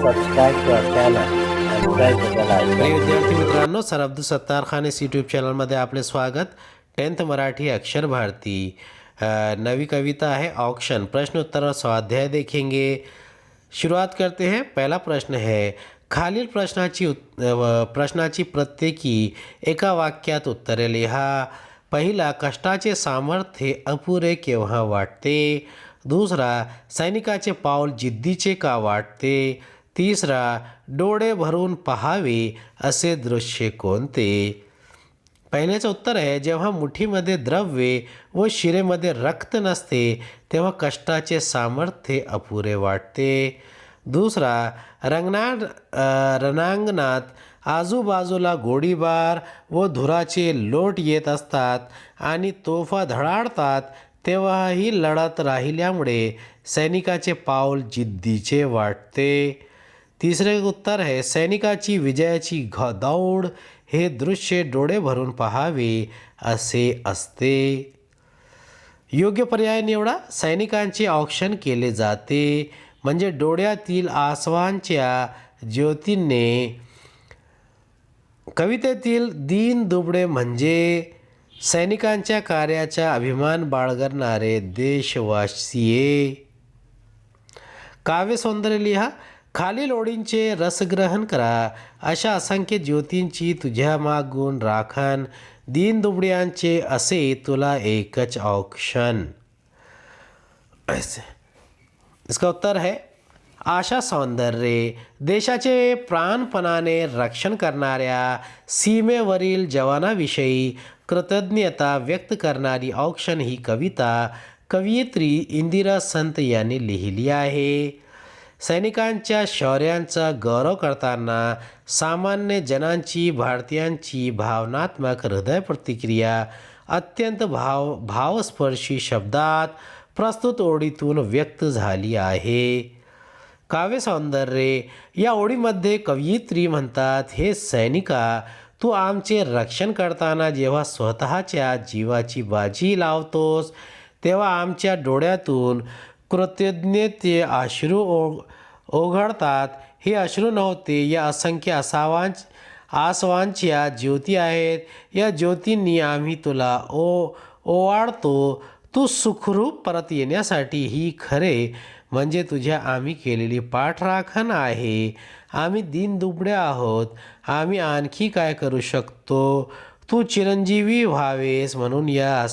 subscribe to our channel and press the bell प्रिय icon. विद्यार्थी मित्रांनो, सर अब्दुल सत्तार खान इस YouTube चॅनलमध्ये आपले स्वागत. 10th मराठी अक्षर भारती नवी कविता है ऑक्शन. प्रश्न उत्तर और स्वाध्याय देखेंगे. शुरुआत करते हैं. पहला प्रश्न है, खालील प्रश्नाची प्रत्येकी एका वाक्यात उत्तरे लिहा. पहिला, कष्टाचे सामर्थ्य अपुरे केव्हा वाटते. दुसरा, सैनिकाचे पाऊल जिद्दीचे का वाटते. तिसरा, डोळे भरून पहावे असे दृश्य कोणते. पहिल्याचं उत्तर आहे, जेव्हा मुठीमध्ये द्रव्य व शिरेमध्ये रक्त नसते तेव्हा कष्टाचे सामर्थ्य अपुरे वाटते. दुसरा, रणांगणात आजूबाजूला गोळीबार व धुराचे लोट येत असतात आणि तोफा धडाडतात तेव्हाही लढत राहिल्यामुळे सैनिकाचे पाऊल जिद्दीचे वाटते. तिसरे उत्तर आहे, सैनिकाची विजयाची दौड हे दृश्य डोळे भरून पहावे असे असते. योग्य पर्याय निवडा. सैनिकांचे औक्षण केले जाते म्हणजे डोळ्यातील आसवांच्या ज्योतीने. कवितेतील दीन दुबळे म्हणजे सैनिकांच्या कार्याचा अभिमान बाळगणारे देशवासीये. काव्यसौंदर्य लिहा. खालील ओळींचे रसग्रहण करा. अशा असंख्य ज्योतींची तुझ्या मागून राखण, दीन दुबळ्यांचे असे तुला एकच औक्षण. इसका उत्तर है आशा सौंदर्य. देशाचे प्राणपणाने रक्षण करणाऱ्या सीमेवरील जवानाविषयी कृतज्ञता व्यक्त करणारी औक्षण ही कविता कवयित्री इंदिरा संत यांनी लिहिली आहे. सैनिकांच्या शौर्यांचा गौरव करताना सामान्य जनांची, भारतीयांची भावनात्मक हृदय प्रतिक्रिया अत्यंत भावस्पर्शी शब्दात प्रस्तुत ओळीतून व्यक्त झाली आहे. काव्यसौंदर्य. या ओळीमध्ये कवयित्री म्हणतात, हे सैनिका, तू आमचे रक्षण करताना जेव्हा स्वतःच्या जीवाची बाजी लावतोस तेव्हा आमच्या डोळ्यातून कृतज्ञतेचे अश्रू ओघळतात. हे अश्रू नव्हते, या असंख्य आसवांच्या ज्योती आहेत. या ज्योतींनी आम्ही तुला ओवाळतो. तू सुखरूप परत येण्यासाठी ही खरे म्हणजे तुझ्या आम्ही केलेली पाठराखण आहे. आम्ही दीनदुबळे आहोत. आम्ही आणखी काय करू शकतो. तू चिरंजीवी व्हावेस म्हणून या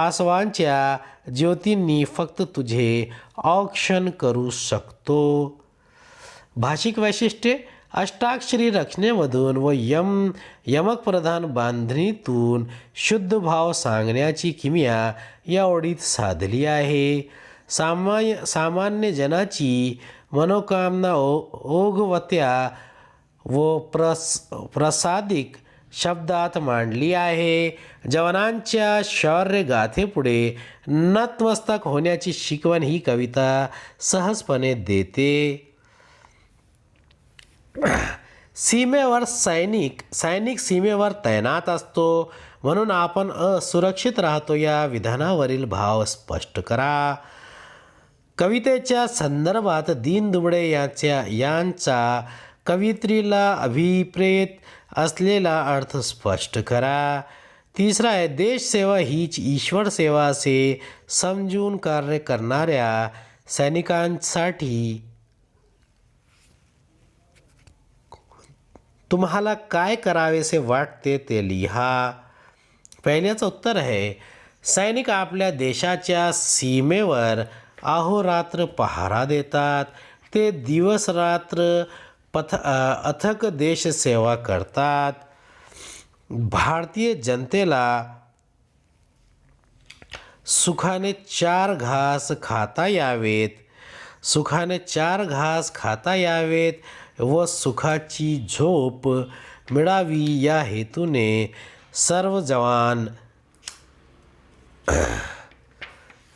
आसवांच्या ज्योतींनी फक्त तुझे औक्षण करू शकतो. भाषिक वैशिष्ट्ये. अष्टाक्षरी रचनेमधून व यमक प्रधान बांधणीतून शुद्ध भाव सांगण्याची किमया या ओळीत साधली आहे. सामान्य जनाची मनोकामना ओघवत्या व प्रसादिक शब्दात मांडली आहे. जवानांच्या शौर्यगाथेपुढे नतमस्तक होण्याची शिकवण ही कविता सहजपणे देते. सीमेवर सैनिक सीमेवर तैनात असतो म्हणून आपण असुरक्षित राहतो या विधानावरील भाव स्पष्ट करा. कवितेच्या संदर्भात दीन दुबळे यांचा कवयित्रीला अभिप्रेत असलेला अर्थ स्पष्ट करा. तिसरा आहे, देशसेवा हीच ईश्वर सेवा असे समजून कार्य करणाऱ्या सैनिकांसाठी तुम्हाला काय करावेसे वाटते ते लिहा. पहिल्याचं उत्तर आहे, सैनिक आपल्या देशाच्या सीमेवर अहोरात्र पहारा देतात. ते दिवसरात्र अथक देशसेवा करतात. भारतीय जनतेला सुखाने चार घास खाता यावेत व सुखाची झोप मिळावी या हेतूने सर्व जवान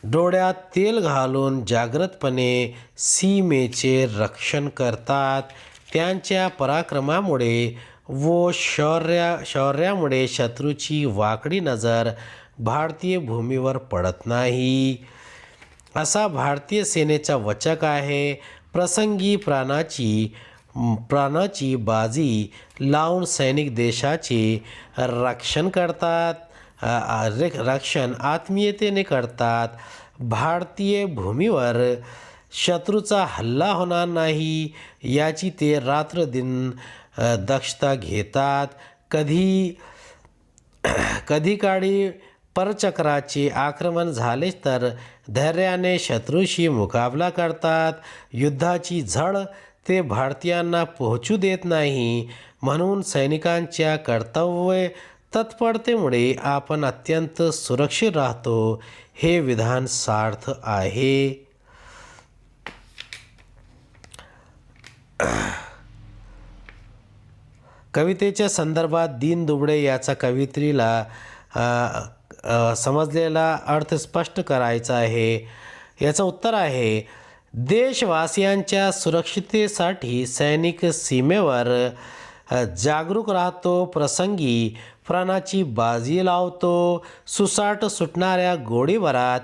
डोळ्यात तेल घालून जागृतपणे सीमेचे रक्षण करतात. त्यांच्या पराक्रमामुळे व शौर्यामुळे शत्रूची वाकडी नजर भारतीय भूमीवर पडत नाही. असा भारतीय सेनेचा वचक आहे. प्रसंगी प्राणाची बाजी लावून सैनिक देशाचे रक्षण करतात, रक्षण आत्मीयतेने करतात. भारतीय भूमीवर शत्रूचा हल्ला होणार नाही याची ते रात्रदिन दक्षता घेतात. कधी काळी परचक्राचे आक्रमण झालेच तर धैर्याने शत्रूशी मुकाबला करतात. युद्धाची झळ ते भारतीयांना पोहोचू देत नाही. म्हणून सैनिकांच्या कर्तव्य तत्परतेमुळे आपण अत्यंत सुरक्षित राहतो. हे विधान सार्थ आहे. कवितेच्या संदर्भात दीन दुबळे याचा कवित्रीला समजलेला अर्थ स्पष्ट करायचा आहे. याचं उत्तर आहे, देशवासियांच्या सुरक्षिततेसाठी सैनिक सीमेवर जागरूक राहतो, प्रसंगी प्राणाची बाजी लावतो. सुसाट सुटणाऱ्या गोळीबारात,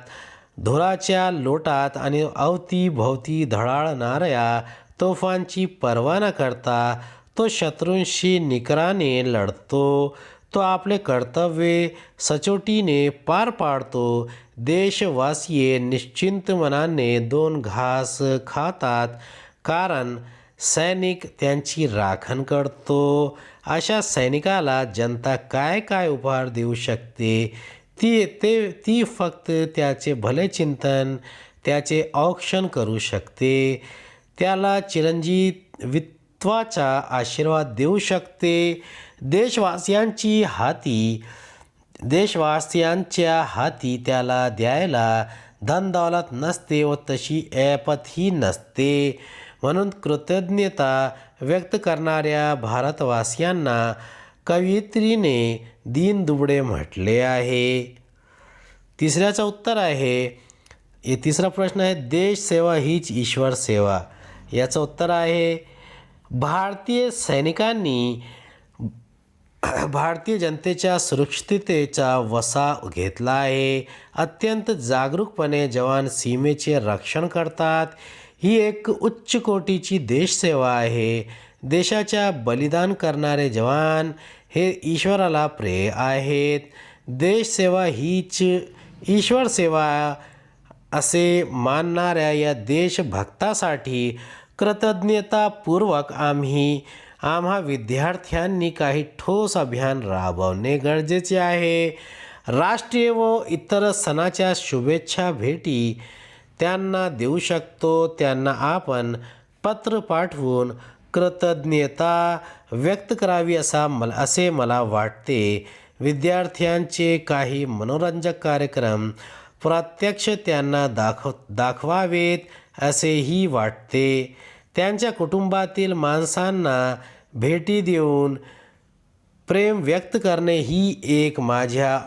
धुराच्या लोटात आणि अवतीभोवती धडाळणाऱ्या तोफांची पर्वा न करता तो शत्रूंशी निकराने लढतो. तो आपले कर्तव्य सचोटीने पार पाडतो. देशवासीये निश्चिंत मनाने दोन घास खातात, कारण सैनिक त्यांची राखण करतो. अशा सैनिकाला जनता काय काय उपहार देऊ शकते ती फक्त त्याचे भले चिंतन, त्याचे औक्षण करू शकते. त्याला चिरंजीवित्वाचा आशीर्वाद देऊ शकते. देशवासियांच्या हाती त्याला द्यायला धनदौलत नसते व तशी ऐपतही नसते. म्हणून कृतज्ञता व्यक्त करणाऱ्या भारतवासियांना कवयित्रीने दीन दुबळे म्हटले आहे. तिसऱ्याचं उत्तर आहे, तिसरा प्रश्न आहे, देश सेवा हीच ईश्वर सेवा. याचं उत्तर आहे, भारतीय सैनिकांनी भारतीय जनतेच्या सुरक्षिततेचा वसा घेतला आहे. अत्यंत जागरूकपणे जवान सीमेचे रक्षण करतात. ही एक उच्च कोटीची देशसेवा आहे. देशाच्या बलिदान करणारे जवान हे ईश्वराला प्रिय आहेत. देशसेवा हीच ईश्वर सेवा असे मानणाऱ्या या देशभक्तासाठी कृतज्ञतापूर्वक आम्हा विद्यार्थ्यांनी काही ठोस अभियान राबवणे गरजेचे आहे. राष्ट्रीय व इतर सणाच्या शुभेच्छा भेटी त्यांना देऊ शकतो. त्यांना आपण पत्र पाठवून कृतज्ञता व्यक्त करावी असे मला वाटते. विद्यार्थ्यांचे काही मनोरंजक कार्यक्रम प्रत्यक्ष त्यांना दाखवावेत असेही वाटते. त्यांच्या कुटुंबातील माणसांना भेटी देऊन प्रेम व्यक्त करणे ही एक माझ्या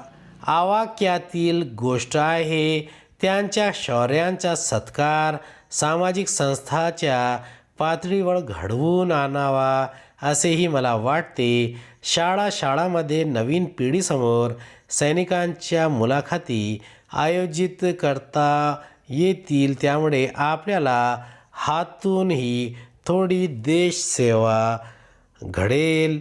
आवाक्यातील गोष्ट आहे. त्यांच्या शौर्यांचा सत्कार सामाजिक संस्थाच्या पातळीवर घडवून आणावा असेही मला वाटते. शाळांमध्ये नवीन पिढीसमोर सैनिकांच्या मुलाखती आयोजित करता येतील. त्यामुळे आपल्याला हातूनही थोडी देशसेवा घडेल.